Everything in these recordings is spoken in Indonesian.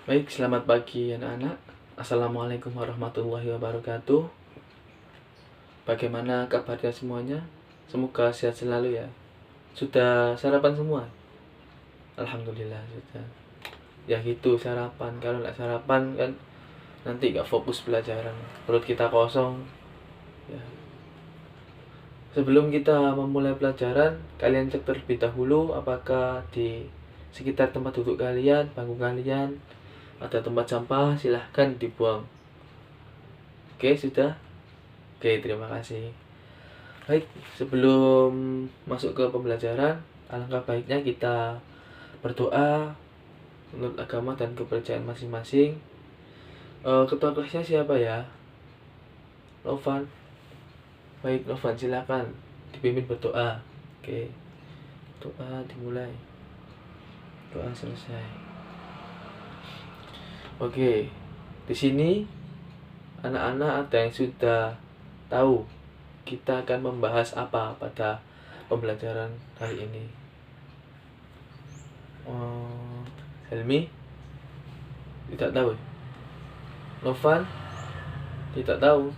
Baik, selamat pagi anak-anak. Assalamualaikum warahmatullahi wabarakatuh. Bagaimana kabarnya semuanya? Semoga sehat selalu ya. Sudah sarapan semua? Alhamdulillah sudah. Ya gitu sarapan. Kalau nggak sarapan kan nanti nggak fokus pelajaran. Perut kita kosong. Ya. Sebelum kita memulai pelajaran, kalian cek terlebih dahulu apakah di sekitar tempat duduk kalian, bangku kalian, ada tempat sampah, silahkan dibuang. Oke, sudah? Oke, terima kasih. Baik, sebelum masuk ke pembelajaran, alangkah baiknya kita berdoa menurut agama dan kepercayaan masing-masing. Ketua kelasnya siapa ya? Novan. Baik, Novan silakan dipimpin berdoa. Oke, doa dimulai. Doa selesai. Oke, di sini anak-anak ada yang sudah tahu kita akan membahas apa pada pembelajaran hari ini. Helmi tidak tahu. Novan tidak tahu.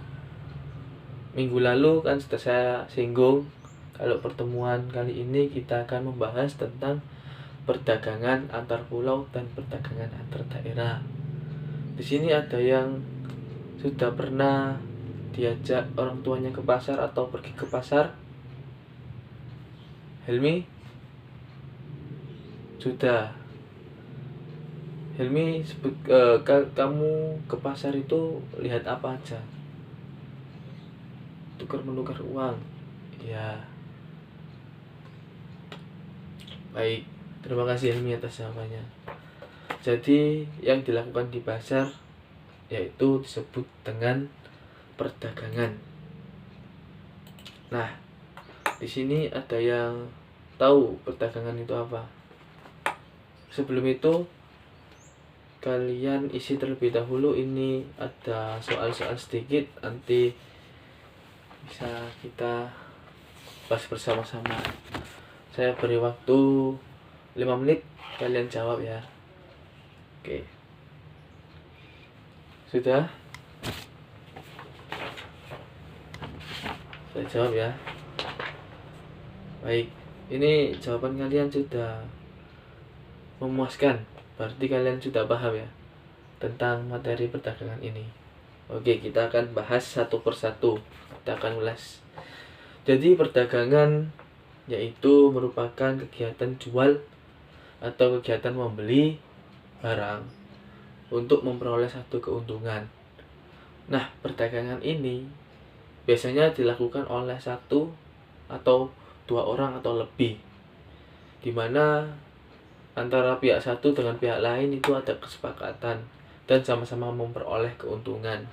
Minggu lalu kan sudah saya singgung kalau pertemuan kali ini kita akan membahas tentang perdagangan antar pulau dan perdagangan antar daerah. Di sini ada yang sudah pernah diajak orang tuanya ke pasar atau pergi ke pasar? Helmi? Sudah. Helmi, kamu ke pasar itu lihat apa aja? Tukar-menukar uang. Ya. Baik, terima kasih Helmi atas jawabannya. Jadi, yang dilakukan di pasar yaitu disebut dengan perdagangan. Nah, di sini ada yang tahu perdagangan itu apa? Sebelum itu, kalian isi terlebih dahulu. Ini ada soal-soal sedikit, nanti bisa kita bahas bersama-sama. Saya beri waktu 5 menit, kalian jawab ya. Oke. Sudah? Saya jawab ya. Baik, ini jawaban kalian sudah memuaskan. Berarti kalian sudah paham ya tentang materi perdagangan ini. Oke, kita akan bahas satu persatu. Kita akan ulas. Jadi perdagangan yaitu merupakan kegiatan jual atau kegiatan membeli barang untuk memperoleh satu keuntungan. Nah, perdagangan ini biasanya dilakukan oleh satu atau dua orang atau lebih, di mana antara pihak satu dengan pihak lain itu ada kesepakatan dan sama-sama memperoleh keuntungan.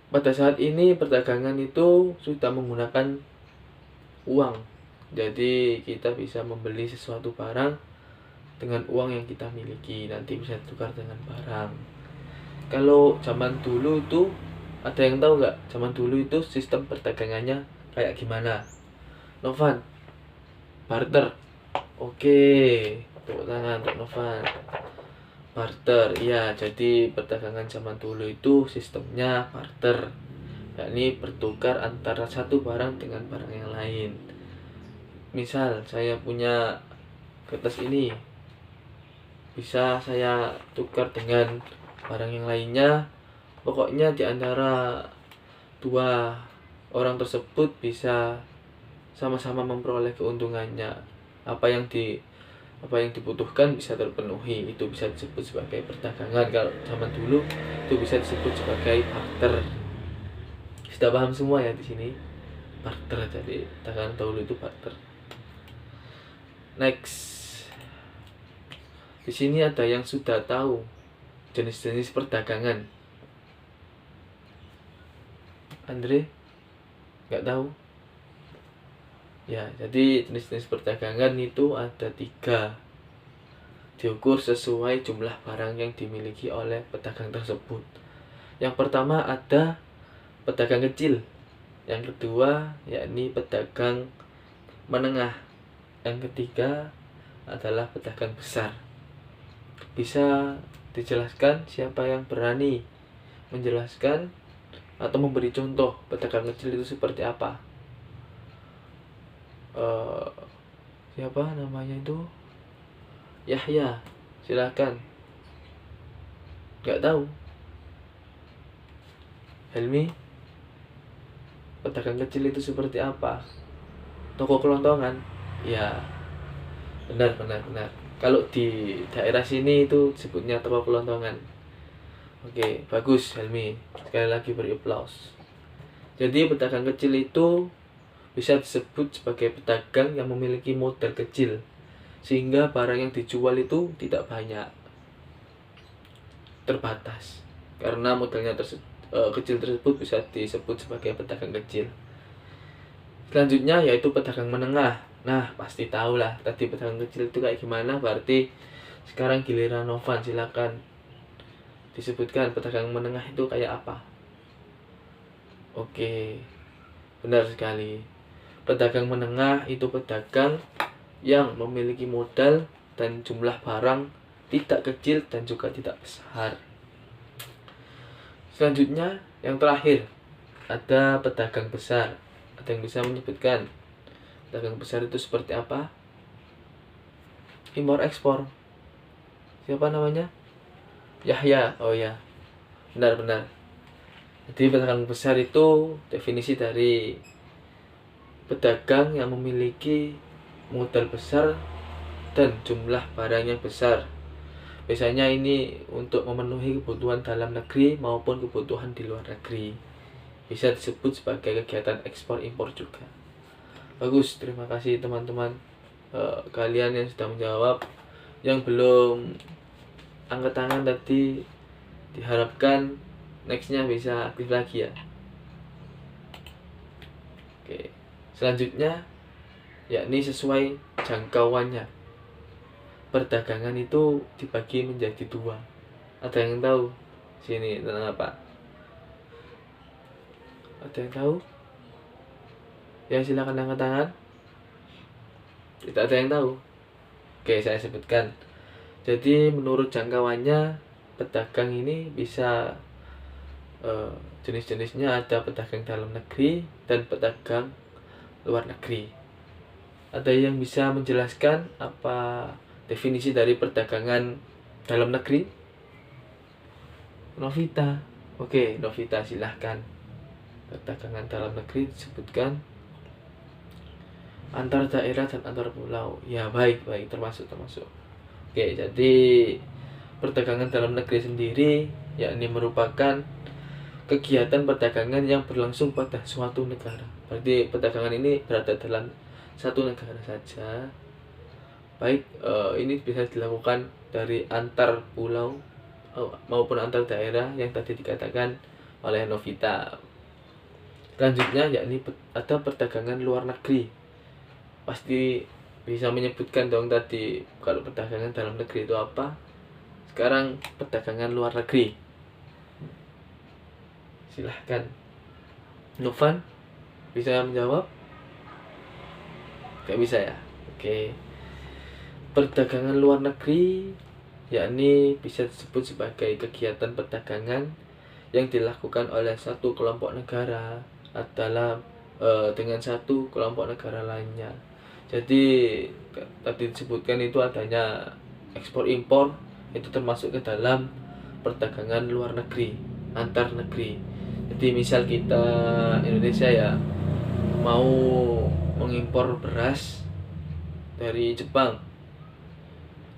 Pada saat ini perdagangan itu sudah menggunakan uang. Jadi kita bisa membeli sesuatu barang dengan uang yang kita miliki, nanti bisa tukar dengan barang. Kalau zaman dulu itu ada yang tahu nggak? Zaman dulu itu sistem perdagangannya kayak gimana? Novan, barter. Oke, tepuk tangan untuk Novan. Barter, ya. Jadi perdagangan zaman dulu itu sistemnya barter, yakni bertukar antara satu barang dengan barang yang lain. Misal saya punya kertas ini, bisa saya tukar dengan barang yang lainnya. Pokoknya di antara dua orang tersebut bisa sama-sama memperoleh keuntungannya. Apa yang dibutuhkan bisa terpenuhi, itu bisa disebut sebagai perdagangan. Kalau zaman dulu itu bisa disebut sebagai barter. Sudah paham semua ya di sini? Barter, jadi perdagangan dahulu itu barter. Next, di sini ada yang sudah tahu jenis-jenis perdagangan. Andre, nggak tahu? Ya, jadi jenis-jenis perdagangan itu ada 3. Diukur sesuai jumlah barang yang dimiliki oleh pedagang tersebut. Yang pertama ada pedagang kecil. Yang kedua yakni pedagang menengah. Yang ketiga adalah pedagang besar. Bisa dijelaskan siapa yang berani menjelaskan atau memberi contoh pedagang kecil itu seperti apa? Siapa namanya itu? Yahya, silakan. Nggak tahu. Helmi, pedagang kecil itu seperti apa? Toko kelontongan? Ya, benar. Kalau di daerah sini itu sebutnya toko kelontongan. Oke, bagus Helmi. Sekali lagi beri aplaus. Jadi pedagang kecil itu bisa disebut sebagai pedagang yang memiliki modal kecil, sehingga barang yang dijual itu tidak banyak, terbatas. Karena modalnya kecil tersebut bisa disebut sebagai pedagang kecil. Selanjutnya yaitu pedagang menengah. Nah, pasti tahu lah tadi pedagang kecil itu kayak gimana. Berarti sekarang giliran Novan, silakan disebutkan pedagang menengah itu kayak apa. Oke, benar sekali. Pedagang menengah itu pedagang yang memiliki modal dan jumlah barang tidak kecil dan juga tidak besar. Selanjutnya, yang terakhir, ada pedagang besar. Ada yang bisa menyebutkan pedagang besar itu seperti apa? Impor ekspor. Siapa namanya? Yahya. Oh ya, benar. Jadi pedagang besar itu definisi dari pedagang yang memiliki modal besar dan jumlah barang yang besar. Biasanya ini untuk memenuhi kebutuhan dalam negeri maupun kebutuhan di luar negeri. Bisa disebut sebagai kegiatan ekspor impor juga. Bagus, terima kasih teman-teman kalian yang sudah menjawab. Yang belum angkat tangan tadi, diharapkan nextnya bisa aktif lagi ya. Oke, selanjutnya yakni sesuai jangkauannya. Perdagangan itu dibagi menjadi dua. Ada yang tahu sini tentang apa? Ada yang tahu? Ya, silakan angkat tangan. Tidak ada yang tahu. Oke, saya sebutkan. Jadi menurut jangkauannya, pedagang ini bisa jenis-jenisnya ada pedagang dalam negeri dan pedagang luar negeri. Ada yang bisa menjelaskan apa definisi dari perdagangan dalam negeri? Novita. Oke, Novita silahkan. Perdagangan dalam negeri disebutkan antar daerah dan antar pulau. Ya, baik, termasuk. Oke, jadi perdagangan dalam negeri sendiri yakni merupakan kegiatan perdagangan yang berlangsung pada suatu negara. Berarti perdagangan ini berada dalam satu negara saja. Baik, ini bisa dilakukan dari antar pulau maupun antar daerah yang tadi dikatakan oleh Novita. Selanjutnya yakni ada perdagangan luar negeri. Pasti bisa menyebutkan dong tadi kalau perdagangan dalam negeri itu apa. Sekarang perdagangan luar negeri. Silahkan Novan, bisa menjawab? Gak bisa ya? Oke. Perdagangan luar negeri yakni bisa disebut sebagai kegiatan perdagangan yang dilakukan oleh satu kelompok negara adalah dengan satu kelompok negara lainnya. Jadi tadi disebutkan itu adanya ekspor impor, itu termasuk ke dalam perdagangan luar negeri, antar negeri. Jadi misal kita Indonesia ya mau mengimpor beras dari Jepang,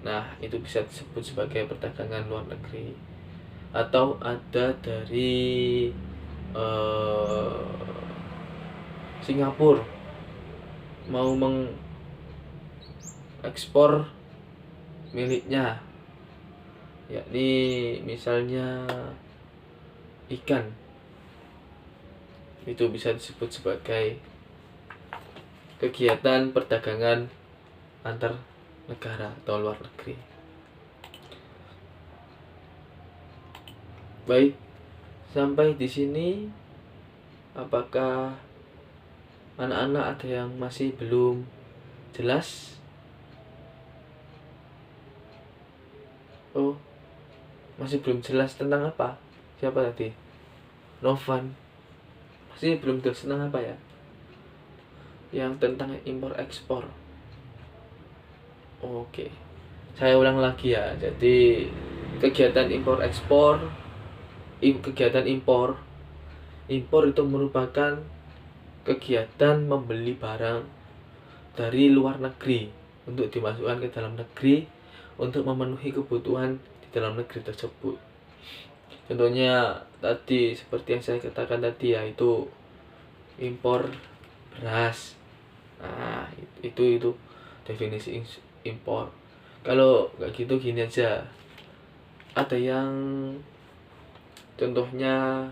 nah itu bisa disebut sebagai perdagangan luar negeri. Atau ada dari Singapura mau mengekspor miliknya, yakni misalnya ikan, itu bisa disebut sebagai kegiatan perdagangan antar negara atau luar negeri. Baik, sampai di sini apakah anak-anak ada yang masih belum jelas? Oh, masih belum jelas tentang apa? Siapa tadi? Novan. Masih belum jelas tentang apa ya? Yang tentang impor ekspor. Oke. Saya ulang lagi ya. Jadi kegiatan impor ekspor, kegiatan impor itu merupakan kegiatan membeli barang dari luar negeri untuk dimasukkan ke dalam negeri untuk memenuhi kebutuhan di dalam negeri tersebut. Contohnya tadi seperti yang saya katakan tadi, yaitu impor beras. Nah, itu definisi impor. Kalau nggak gitu gini aja, ada yang contohnya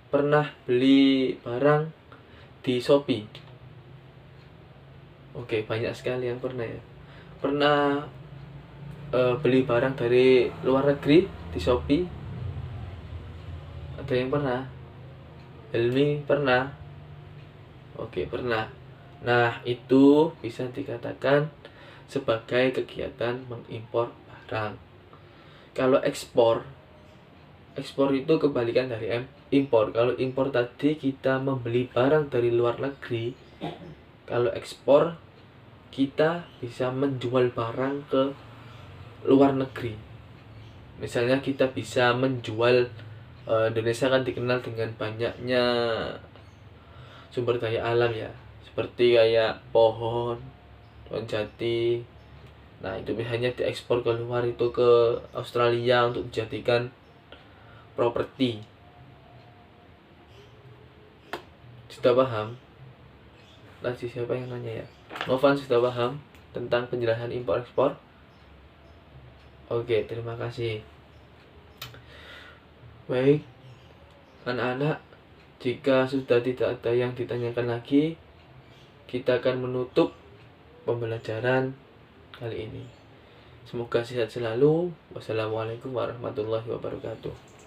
pernah beli barang di Shopee. Oke, banyak sekali yang pernah ya. Pernah beli barang dari luar negeri di Shopee. Ada yang pernah? Helmi pernah? Oke, pernah. Nah, itu bisa dikatakan sebagai kegiatan mengimpor barang. Kalau ekspor itu kebalikan dari impor. Kalau impor tadi kita membeli barang dari luar negeri. Kalau ekspor kita bisa menjual barang ke luar negeri. Misalnya kita bisa menjual, Indonesia kan dikenal dengan banyaknya sumber daya alam ya, seperti kayak pohon jati. Nah, itu biasanya diekspor ke luar, itu ke Australia untuk dijadikan properti. Sudah paham? Tadi siapa yang nanya ya? Novan sudah paham tentang penjelasan impor ekspor? Oke, terima kasih. Baik, anak-anak, jika sudah tidak ada yang ditanyakan lagi, kita akan menutup pembelajaran kali ini. Semoga sehat selalu. Wassalamualaikum warahmatullahi wabarakatuh.